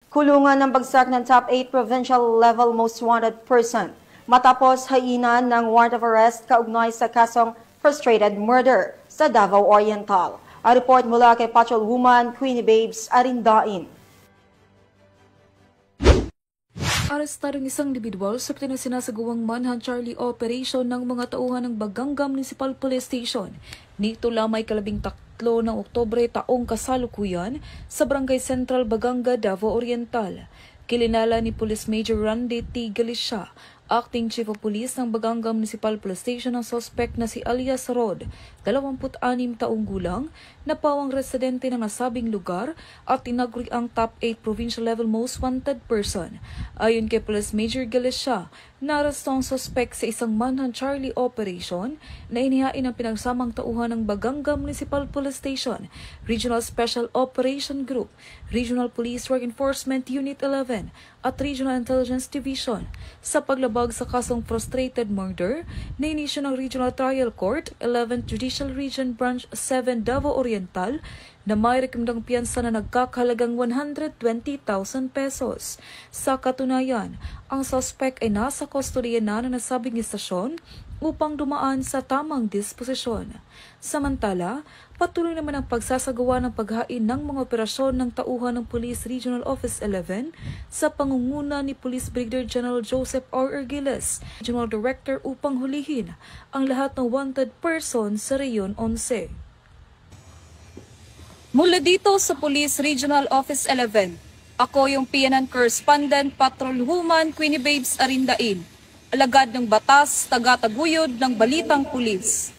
Kulungan ng bagsak ng top 8 provincial level most wanted person matapos hainan ng warrant of arrest kaugnay sa kasong frustrated murder sa Davao Oriental. A report mula kay Patrolwoman Queenie Babes Arindain. Arestadong isang individual sa sinasagawang manhunt Charlie operation ng mga tauhan ng Baganga Municipal Police Station. Nito lamay kalabing-tatlo ng Oktubre taong kasalukuyan sa Barangay Central, Baganga, Davao Oriental. Kilinala ni Police Major Randy T. Galicia, Acting Chief of Police ng Baganga Municipal Police Station, ang suspect na si Alias Rod, 26 taong gulang, na pawang residente ng nasabing lugar at tinaguri ang top 8 provincial level most wanted person. Ayon kay Police Major Galicia, narasto ang suspect sa isang manhunt Charlie operation na inihain ng pinagsamang tauhan ng Baganga Municipal Police Station, Regional Special Operation Group, Regional Police Drug Enforcement Unit 11 at Regional Intelligence Division sa paglabag sa kasong frustrated murder na inisyo ng Regional Trial Court, 11th Judicial Region Branch 7 Davao Oriental na may rekomendang piyansa na nagkakahalagang 120,000 pesos. Sa katunayan, ang suspect ay nasa kustodiya na ng nasabing istasyon upang dumaan sa tamang disposisyon. Samantala, patuloy naman ang pagsasagawa ng paghain ng mga operasyon ng tauhan ng Police Regional Office 11 sa pangunguna ni Police Brigadier General Joseph R. Ergiles, Regional Director, upang hulihin ang lahat ng wanted person sa Reyon 11. Mula dito sa Police Regional Office 11, ako yung PNN Correspondent Patrolwoman Queenie Babes Arindain, alagad ng batas, taga-taguyod ng Balitang Pulis.